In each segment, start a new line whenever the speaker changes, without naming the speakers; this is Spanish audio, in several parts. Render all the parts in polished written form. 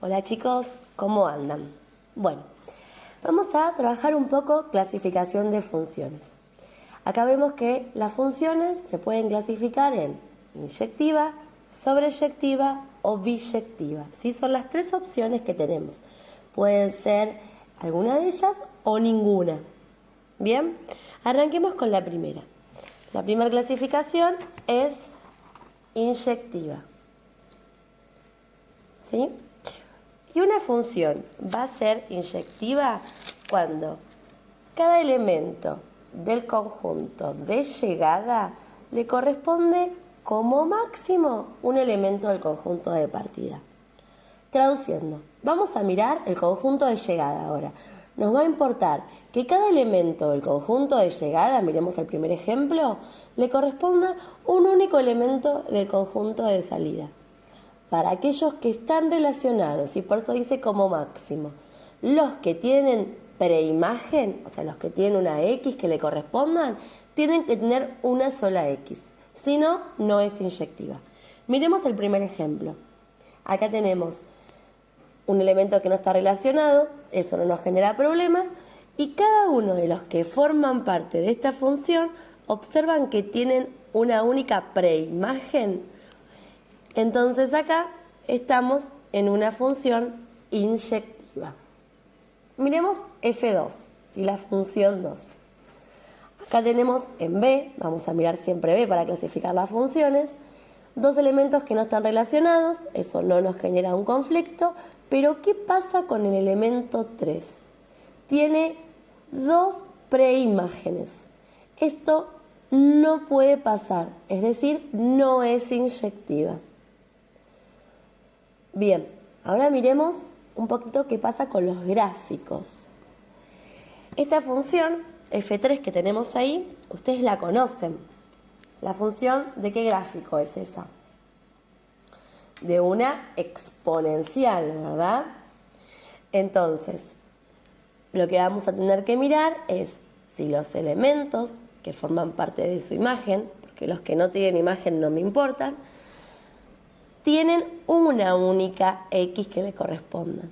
Hola chicos, ¿cómo andan? Bueno, vamos a trabajar un poco clasificación de funciones. Acá vemos que las funciones se pueden clasificar en inyectiva, sobreyectiva o biyectiva. ¿Sí? Son las tres opciones que tenemos. Pueden ser alguna de ellas o ninguna. Bien, arranquemos con la primera. La primera clasificación es inyectiva. ¿Sí? Y una función va a ser inyectiva cuando cada elemento del conjunto de llegada le corresponde como máximo un elemento del conjunto de partida. Traduciendo, vamos a mirar el conjunto de llegada ahora. Nos va a importar que cada elemento del conjunto de llegada, miremos el primer ejemplo, le corresponda un único elemento del conjunto de salida. Para aquellos que están relacionados, y por eso dice como máximo, los que tienen preimagen, o sea, los que tienen una X que le correspondan, tienen que tener una sola X. Si no, no es inyectiva. Miremos el primer ejemplo. Acá tenemos un elemento que no está relacionado, eso no nos genera problema, y cada uno de los que forman parte de esta función observan que tienen una única preimagen. Entonces acá estamos en una función inyectiva. Miremos F2, ¿sí? La función 2. Acá tenemos en B, vamos a mirar siempre B para clasificar las funciones, dos elementos que no están relacionados, eso no nos genera un conflicto, pero ¿qué pasa con el elemento 3? Tiene dos preimágenes. Esto no puede pasar, es decir, no es inyectiva. Bien, ahora miremos un poquito qué pasa con los gráficos. Esta función F3 que tenemos ahí, ustedes la conocen. La función ¿de qué gráfico es esa? De una exponencial, ¿verdad? Entonces, lo que vamos a tener que mirar es si los elementos que forman parte de su imagen, porque los que no tienen imagen no me importan, tienen una única X que le corresponda.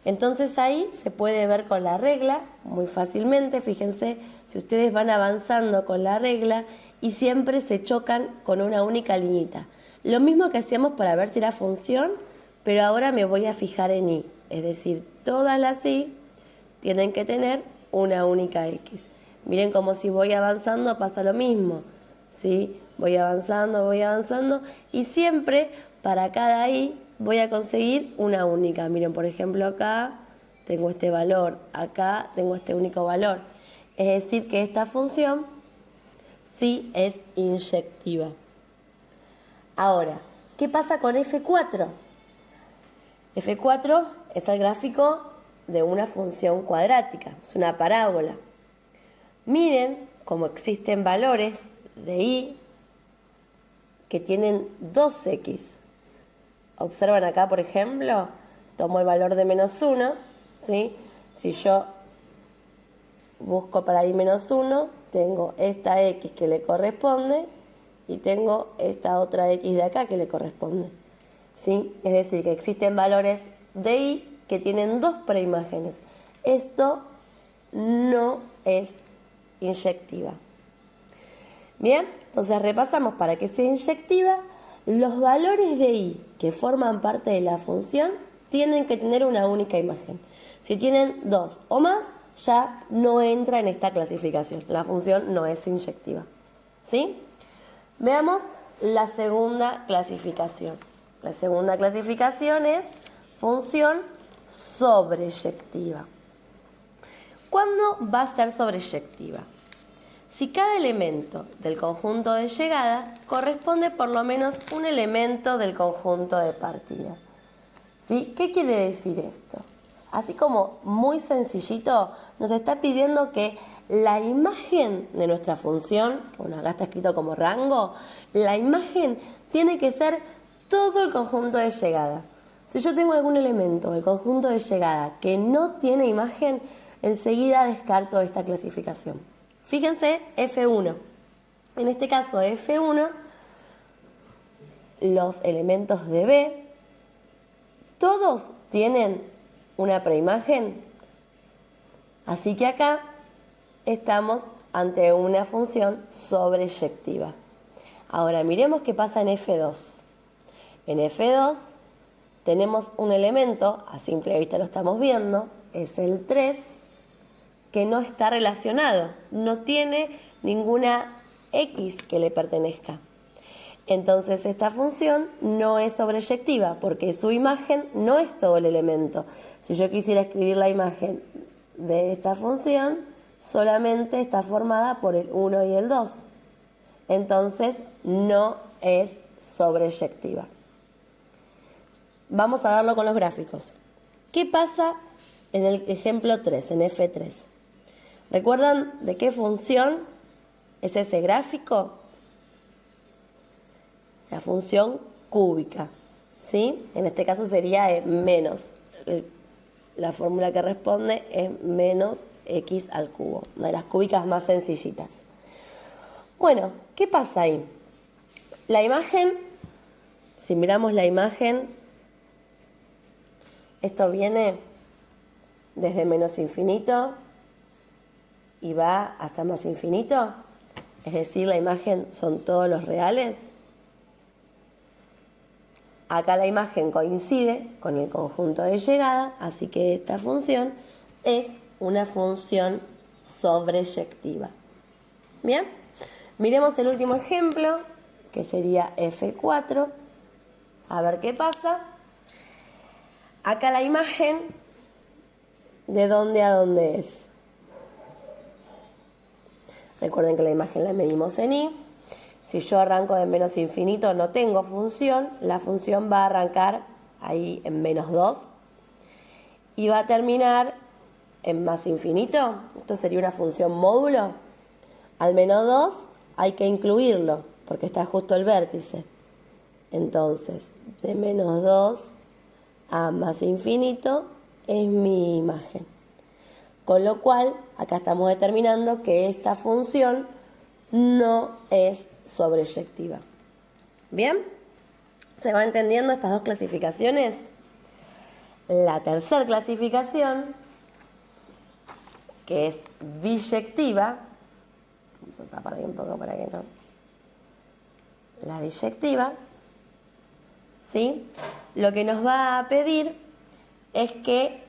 Entonces ahí se puede ver con la regla muy fácilmente. Fíjense, si ustedes van avanzando con la regla y siempre se chocan con una única liñita. Lo mismo que hacíamos para ver si era función, pero ahora me voy a fijar en Y. Es decir, todas las Y tienen que tener una única X. Miren como si voy avanzando pasa lo mismo, ¿sí? Voy avanzando y siempre para cada I voy a conseguir una única. Miren, por ejemplo, acá tengo este valor, acá tengo este único valor. Es decir, que esta función sí es inyectiva. Ahora, ¿qué pasa con F4? F4 es el gráfico de una función cuadrática, es una parábola. Miren cómo existen valores de Y que tienen 2X. Observan acá, por ejemplo, tomo el valor de menos 1, ¿sí? Si yo busco para Y menos 1, tengo esta X que le corresponde y tengo esta otra X de acá que le corresponde, ¿sí? Es decir, que existen valores de Y que tienen dos preimágenes. Esto no es inyectiva. Bien, entonces repasamos para que sea inyectiva. Los valores de Y que forman parte de la función tienen que tener una única imagen. Si tienen dos o más, ya no entra en esta clasificación. La función no es inyectiva. ¿Sí? Veamos la segunda clasificación. La segunda clasificación es función sobreyectiva. ¿Cuándo va a ser sobreyectiva? Si cada elemento del conjunto de llegada corresponde por lo menos un elemento del conjunto de partida. ¿Sí? ¿Qué quiere decir esto? Así como muy sencillito, nos está pidiendo que la imagen de nuestra función, bueno, acá está escrito como rango, la imagen tiene que ser todo el conjunto de llegada. Si yo tengo algún elemento del conjunto de llegada que no tiene imagen, enseguida descarto esta clasificación. Fíjense F1. En este caso F1, los elementos de B, todos tienen una preimagen. Así que acá estamos ante una función sobreyectiva. Ahora miremos qué pasa en F2. En F2 tenemos un elemento, a simple vista lo estamos viendo, es el 3, que no está relacionado, no tiene ninguna X que le pertenezca. Entonces esta función no es sobreyectiva porque su imagen no es todo el elemento. Si yo quisiera escribir la imagen de esta función, solamente está formada por el 1 y el 2. Entonces no es sobreyectiva. Vamos a verlo con los gráficos. ¿Qué pasa en el ejemplo 3, en F3? ¿Recuerdan de qué función es ese gráfico? La función cúbica, ¿sí? En este caso sería menos. La fórmula que responde es menos x al cubo, una de las cúbicas más sencillitas. Bueno, ¿qué pasa ahí? La imagen, si miramos la imagen, esto viene desde menos infinito y va hasta más infinito. Es decir, la imagen son todos los reales. Acá la imagen coincide con el conjunto de llegada, así que esta función es una función sobreyectiva. Bien, miremos el último ejemplo, que sería F4. A ver qué pasa. Acá la imagen, ¿de dónde a dónde es? Recuerden que la imagen la medimos en y. Si yo arranco de menos infinito, no tengo función. La función va a arrancar ahí en menos 2 y va a terminar en más infinito. Esto sería una función módulo. Al menos 2 hay que incluirlo porque está justo el vértice. Entonces, de menos 2 a más infinito es mi imagen. Con lo cual, acá estamos determinando que esta función no es sobreyectiva. ¿Bien? ¿Se va entendiendo estas dos clasificaciones? La tercera clasificación, que es biyectiva, vamos a tapar ahí un poco para que no. La biyectiva, ¿sí? Lo que nos va a pedir es que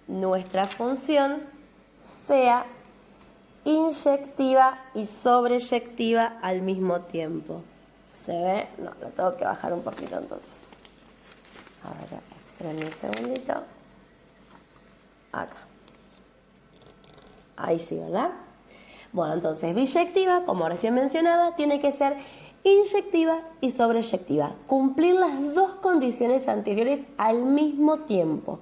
nuestra función sea inyectiva y sobreyectiva al mismo tiempo. ¿Se ve? No, lo tengo que bajar un poquito entonces. A ver, esperen un segundito. Acá. Ahí sí, ¿verdad? Bueno, entonces biyectiva, como recién mencionaba, tiene que ser inyectiva y sobreyectiva. Cumplir las dos condiciones anteriores al mismo tiempo.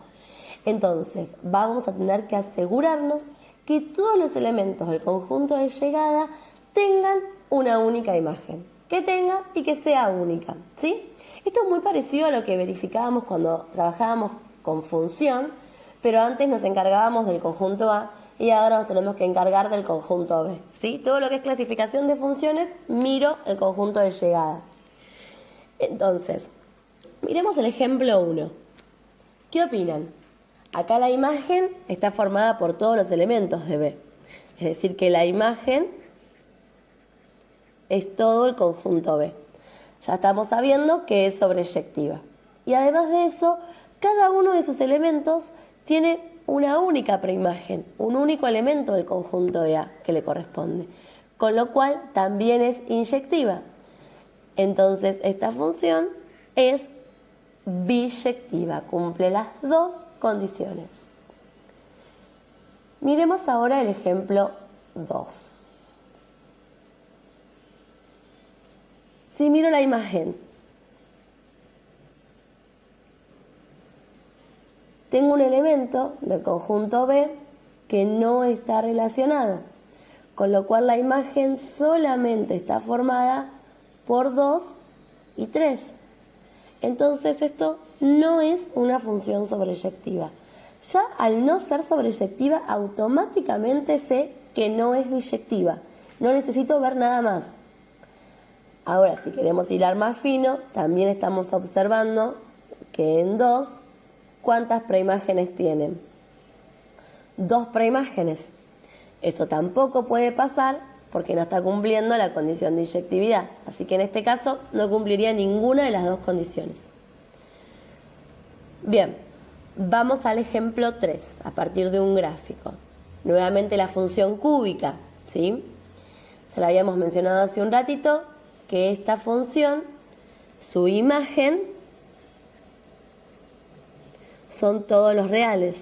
Entonces, vamos a tener que asegurarnos que todos los elementos del conjunto de llegada tengan una única imagen. Que tenga y que sea única, ¿sí? Esto es muy parecido a lo que verificábamos cuando trabajábamos con función, pero antes nos encargábamos del conjunto A y ahora nos tenemos que encargar del conjunto B, ¿sí? Todo lo que es clasificación de funciones, miro el conjunto de llegada. Entonces, miremos el ejemplo 1. ¿Qué opinan? Acá la imagen está formada por todos los elementos de B. Es decir, que la imagen es todo el conjunto B. Ya estamos sabiendo que es sobreyectiva. Y además de eso, cada uno de sus elementos tiene una única preimagen, un único elemento del conjunto de A que le corresponde. Con lo cual también es inyectiva. Entonces esta función es biyectiva, cumple las dos condiciones. Miremos ahora el ejemplo 2. Si miro la imagen, tengo un elemento del conjunto B que no está relacionado, con lo cual la imagen solamente está formada por 2 y 3. Entonces esto no es una función sobreyectiva. Ya al no ser sobreyectiva, automáticamente sé que no es biyectiva. No necesito ver nada más. Ahora, si queremos hilar más fino, también estamos observando que en 2, ¿cuántas preimágenes tienen? 2 preimágenes. Eso tampoco puede pasar porque no está cumpliendo la condición de inyectividad. Así que en este caso no cumpliría ninguna de las 2 condiciones. Bien, vamos al ejemplo 3, a partir de un gráfico. Nuevamente la función cúbica, ¿sí? Ya la habíamos mencionado hace un ratito, que esta función, su imagen, son todos los reales,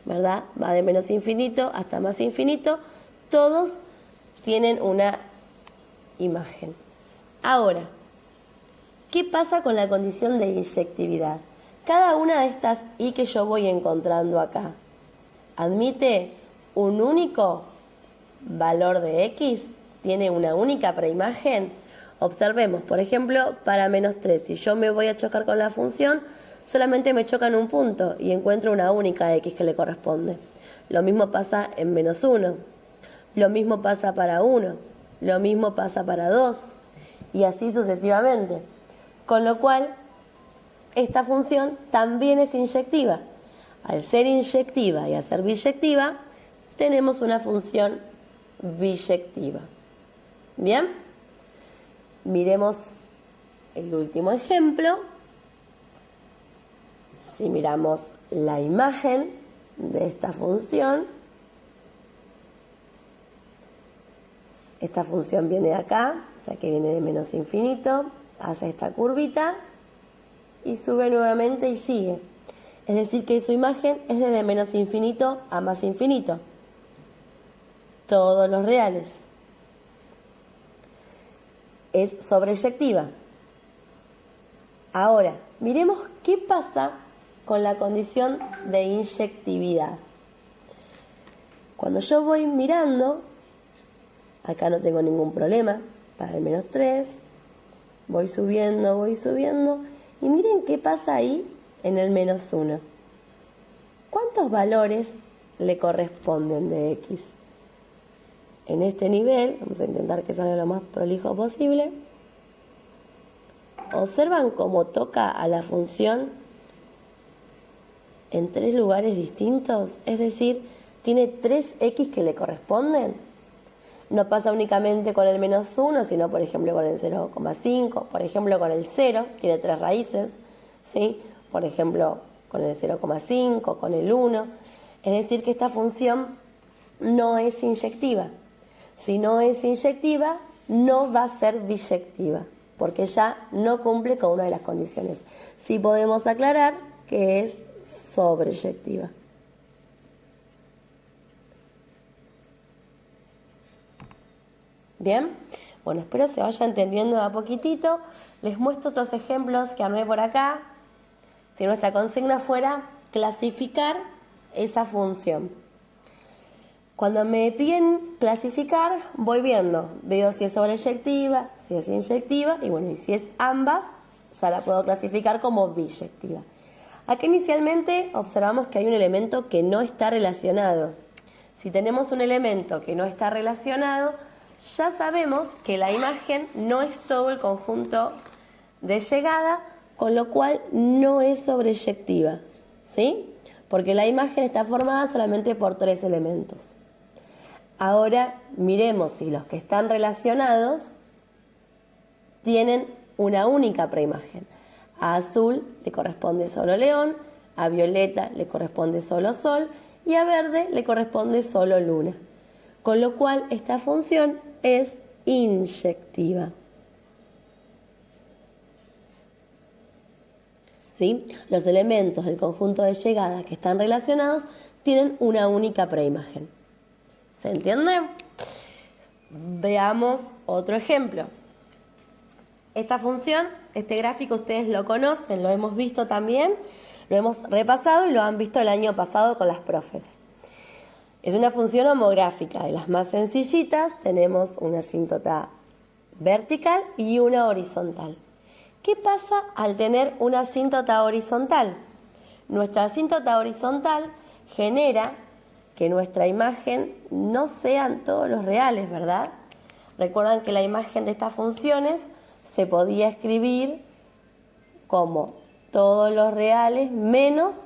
¿verdad? Va de menos infinito hasta más infinito, todos tienen una imagen. Ahora, ¿qué pasa con la condición de inyectividad? Cada una de estas y que yo voy encontrando acá, ¿admite un único valor de x? ¿Tiene una única preimagen? Observemos, por ejemplo, para menos 3, si yo me voy a chocar con la función, solamente me choca en un punto y encuentro una única x que le corresponde. Lo mismo pasa en menos 1, lo mismo pasa para 1, lo mismo pasa para 2 y así sucesivamente. Con lo cual, esta función también es inyectiva. Al ser inyectiva y al ser biyectiva, tenemos una función biyectiva. Bien, miremos el último ejemplo. Si miramos la imagen de esta función viene de acá, o sea que viene de menos infinito, hace esta curvita y sube nuevamente y sigue. Es decir que su imagen es desde menos infinito a más infinito. Todos los reales. Es sobreyectiva. Ahora, miremos qué pasa con la condición de inyectividad. Cuando yo voy mirando, acá no tengo ningún problema, para el menos 3, voy subiendo, y miren qué pasa ahí en el menos 1. ¿Cuántos valores le corresponden de x? En este nivel, vamos a intentar que salga lo más prolijo posible. ¿Observan cómo toca a la función en 3 lugares distintos? Es decir, tiene 3x que le corresponden. No pasa únicamente con el menos 1, sino por ejemplo con el 0,5, por ejemplo con el 0, tiene 3 raíces, ¿sí? Por ejemplo con el 0,5, con el 1. Es decir que esta función no es inyectiva. Si no es inyectiva, no va a ser biyectiva, porque ya no cumple con una de las condiciones. Sí podemos aclarar que es sobreyectiva. Bien, bueno, espero se vaya entendiendo de a poquitito. Les muestro otros ejemplos que armé por acá. Si nuestra consigna fuera clasificar esa función. Cuando me piden clasificar, voy viendo, veo si es sobreyectiva, si es inyectiva, y bueno, y si es ambas, ya la puedo clasificar como biyectiva. Aquí inicialmente observamos que hay un elemento que no está relacionado. Si tenemos un elemento que no está relacionado, ya sabemos que la imagen no es todo el conjunto de llegada, con lo cual no es sobreyectiva, ¿sí? Porque la imagen está formada solamente por 3 elementos. Ahora miremos si los que están relacionados tienen una única preimagen. A azul le corresponde solo león, a violeta le corresponde solo sol y a verde le corresponde solo luna. Con lo cual esta función es inyectiva. ¿Sí? Los elementos del conjunto de llegada que están relacionados tienen una única preimagen. ¿Se entiende? Veamos otro ejemplo. Esta función, este gráfico ustedes lo conocen, lo hemos visto también, lo hemos repasado y lo han visto el año pasado con las profes. Es una función homográfica, de las más sencillitas tenemos una asíntota vertical y una horizontal. ¿Qué pasa al tener una asíntota horizontal? Nuestra asíntota horizontal genera que nuestra imagen no sean todos los reales, ¿verdad? Recuerdan que la imagen de estas funciones se podía escribir como todos los reales menos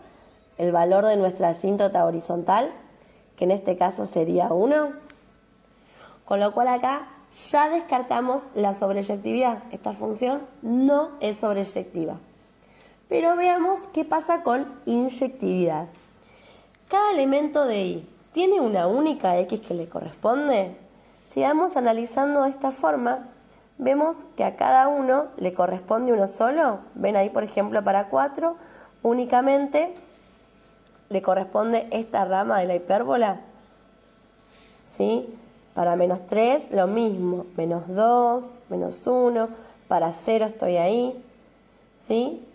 el valor de nuestra asíntota horizontal, que en este caso sería 1. Con lo cual acá ya descartamos la sobreyectividad. Esta función no es sobreyectiva. Pero veamos qué pasa con inyectividad. Cada elemento de I tiene una única X que le corresponde. Si vamos analizando de esta forma, vemos que a cada uno le corresponde uno solo. Ven ahí, por ejemplo, para 4, únicamente le corresponde esta rama de la hipérbola. ¿Sí? Para menos 3, lo mismo. Menos 2, menos 1. Para 0 estoy ahí. ¿Sí?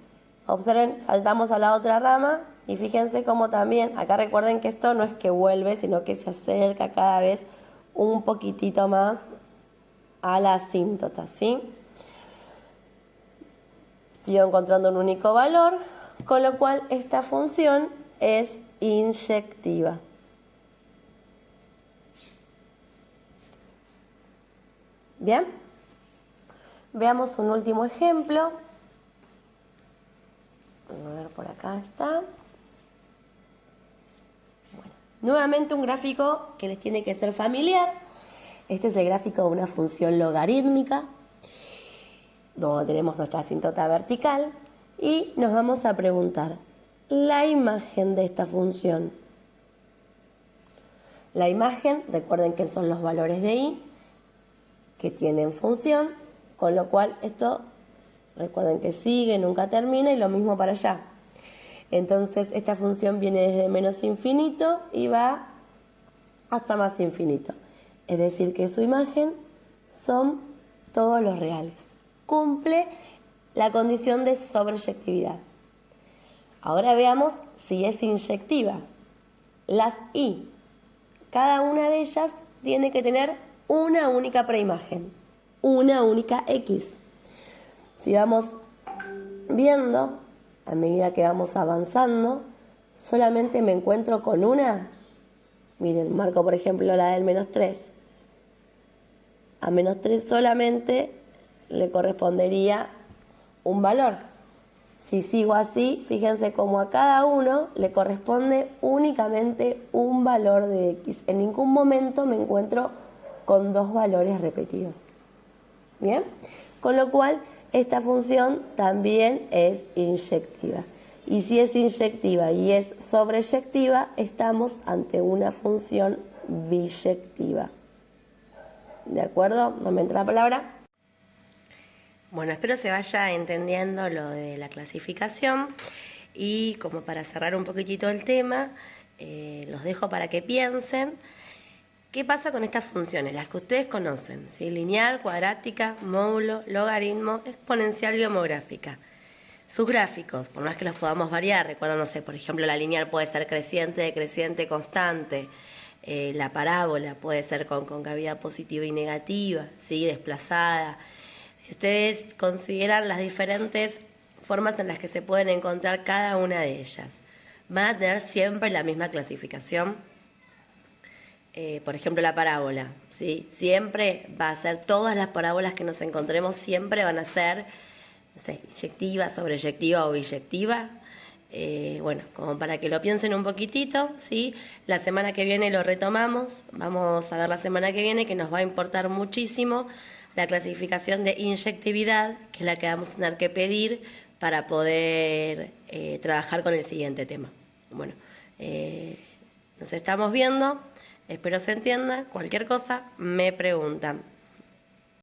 Observen, saltamos a la otra rama y fíjense cómo también, acá recuerden que esto no es que vuelve, sino que se acerca cada vez un poquitito más a la asíntota, ¿sí? Sigo encontrando un único valor, con lo cual esta función es inyectiva. Bien, veamos un último ejemplo. A ver, por acá está. Bueno, nuevamente un gráfico que les tiene que ser familiar. Este es el gráfico de una función logarítmica, donde tenemos nuestra asíntota vertical, y nos vamos a preguntar la imagen de esta función. La imagen, recuerden que son los valores de I que tienen función, con lo cual esto, recuerden que sigue, nunca termina, y lo mismo para allá. Entonces esta función viene desde menos infinito y va hasta más infinito. Es decir, que su imagen son todos los reales. Cumple la condición de sobreyectividad. Ahora veamos si es inyectiva. Las I, cada una de ellas tiene que tener una única preimagen, una única X. Si vamos viendo, a medida que vamos avanzando, solamente me encuentro con una. Miren, marco por ejemplo la del menos 3. A menos 3 solamente le correspondería un valor. Si sigo así, fíjense cómo a cada uno le corresponde únicamente un valor de X. En ningún momento me encuentro con dos valores repetidos. ¿Bien? Con lo cual, esta función también es inyectiva. Y si es inyectiva y es sobreyectiva, estamos ante una función biyectiva. ¿De acuerdo? ¿No me entra la palabra? Bueno, espero se vaya entendiendo lo de la clasificación, y como para cerrar un poquitito el tema, los dejo para que piensen qué pasa con estas funciones, las que ustedes conocen, ¿sí? Lineal, cuadrática, módulo, logaritmo, exponencial y homográfica. Sus gráficos, por más que los podamos variar, recuerda, no sé, por ejemplo, la lineal puede ser creciente, decreciente, constante. La parábola puede ser con concavidad positiva y negativa, ¿sí? Desplazada. Si ustedes consideran las diferentes formas en las que se pueden encontrar cada una de ellas, van a tener siempre la misma clasificación. Por ejemplo, la parábola, ¿sí? Siempre va a ser, todas las parábolas que nos encontremos siempre van a ser, no sé, inyectiva, sobreyectiva o biyectiva. Bueno, como para que lo piensen un poquitito, ¿sí? La semana que viene lo retomamos. Vamos a ver la semana que viene, que nos va a importar muchísimo la clasificación de inyectividad, que es la que vamos a tener que pedir para poder trabajar con el siguiente tema. Bueno, nos estamos viendo. Espero se entienda. Cualquier cosa me preguntan.